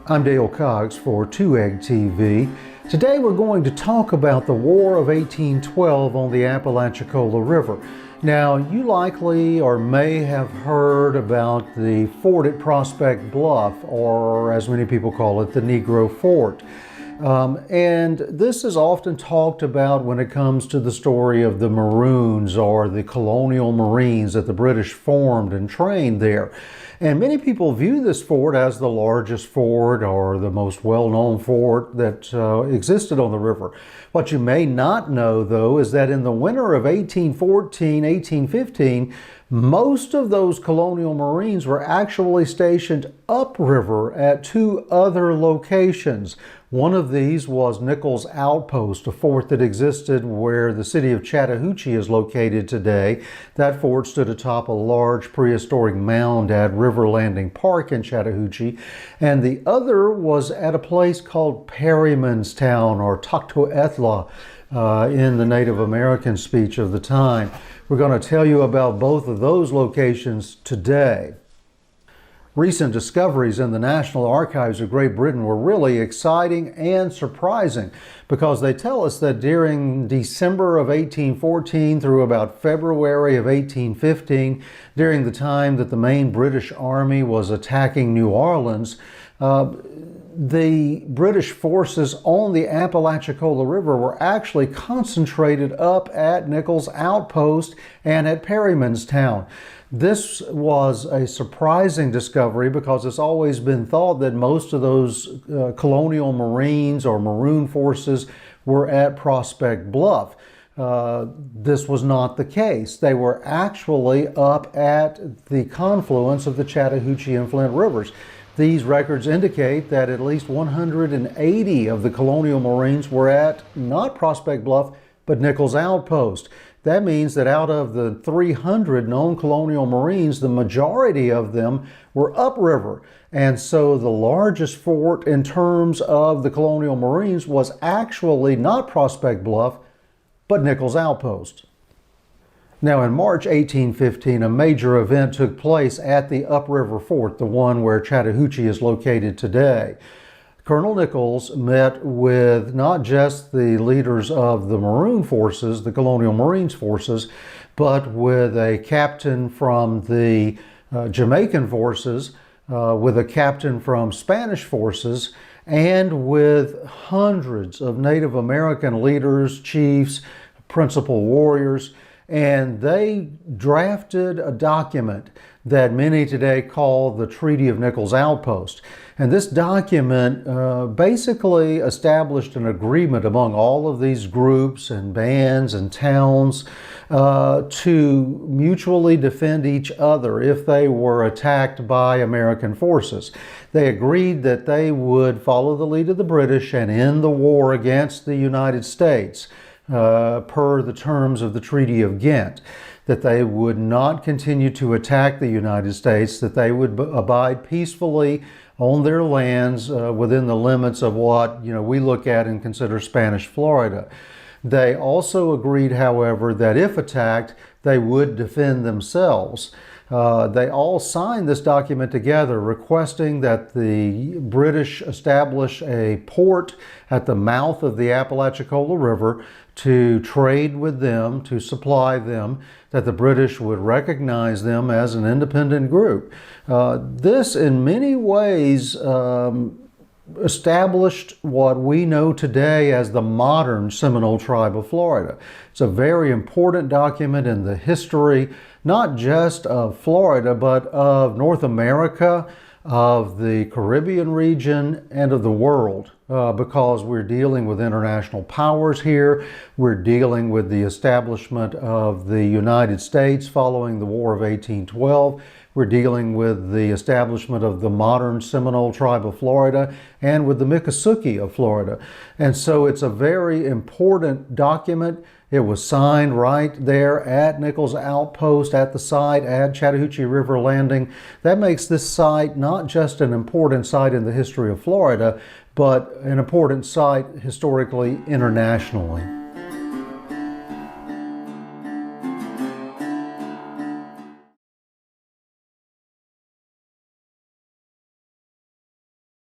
I'm Dale Cox for 2EGG TV. Today we're going to talk about the War of 1812 on the Apalachicola River. Now, you likely or may have heard about the fort at Prospect Bluff, or as many people call it, the Negro Fort. And this is often talked about when it comes to the story of the Maroons or the colonial Marines that the British formed and trained there. And many people view this fort as the largest fort or the most well-known fort that existed on the river. What you may not know, though, is that in the winter of 1814, 1815, most of those colonial Marines were actually stationed upriver at two other locations. One of these was Nichols Outpost, a fort that existed where the city of Chattahoochee is located today. That fort stood atop a large prehistoric mound at River Landing Park in Chattahoochee. And the other was at a place called Perrymanstown, or Toctoetla in the Native American speech of the time. We're going to tell you about both of those locations today. Recent discoveries in the National Archives of Great Britain were really exciting and surprising because they tell us that during December of 1814 through about February of 1815, during the time that the main British Army was attacking New Orleans, the British forces on the Apalachicola River were actually concentrated up at Nichols Outpost and at Perrymanstown. This was a surprising discovery because it's always been thought that most of those colonial Marines or Maroon forces were at Prospect Bluff. This was not the case. They were actually up at the confluence of the Chattahoochee and Flint Rivers. These records indicate that at least 180 of the colonial Marines were at not Prospect Bluff, but Nichols Outpost. That means that out of the 300 known colonial Marines, the majority of them were upriver. And so the largest fort in terms of the colonial Marines was actually not Prospect Bluff, but Nichols Outpost. Now, in March 1815, a major event took place at the upriver fort, the one where Chattahoochee is located today. Colonel Nichols met with not just the leaders of the Maroon forces, the colonial Marines forces, but with a captain from the Jamaican forces, with a captain from Spanish forces, and with hundreds of Native American leaders, chiefs, principal warriors. And they drafted a document that many today call the Treaty of Nichols Outpost. And this document basically established an agreement among all of these groups and bands and towns to mutually defend each other if they were attacked by American forces. They agreed that they would follow the lead of the British and end the war against the United States. Per the terms of the Treaty of Ghent, that they would not continue to attack the United States, that they would abide peacefully on their lands within the limits of what we look at and consider Spanish Florida. They also agreed, however, that if attacked, they would defend themselves. They all signed this document together, requesting that the British establish a port at the mouth of the Apalachicola River to trade with them, to supply them, that the British would recognize them as an independent group. This, in many ways, established what we know today as the modern Seminole tribe of Florida. It's a very important document in the history, not just of Florida, but of North America, of the Caribbean region, and of the world, because we're dealing with international powers here. We're dealing with the establishment of the United States following the War of 1812. We're dealing with the establishment of the modern Seminole tribe of Florida and with the Miccosukee of Florida. And so it's a very important document. It was signed right there at Nichols Outpost, at the site at Chattahoochee River Landing. That makes this site not just an important site in the history of Florida, but an important site historically internationally.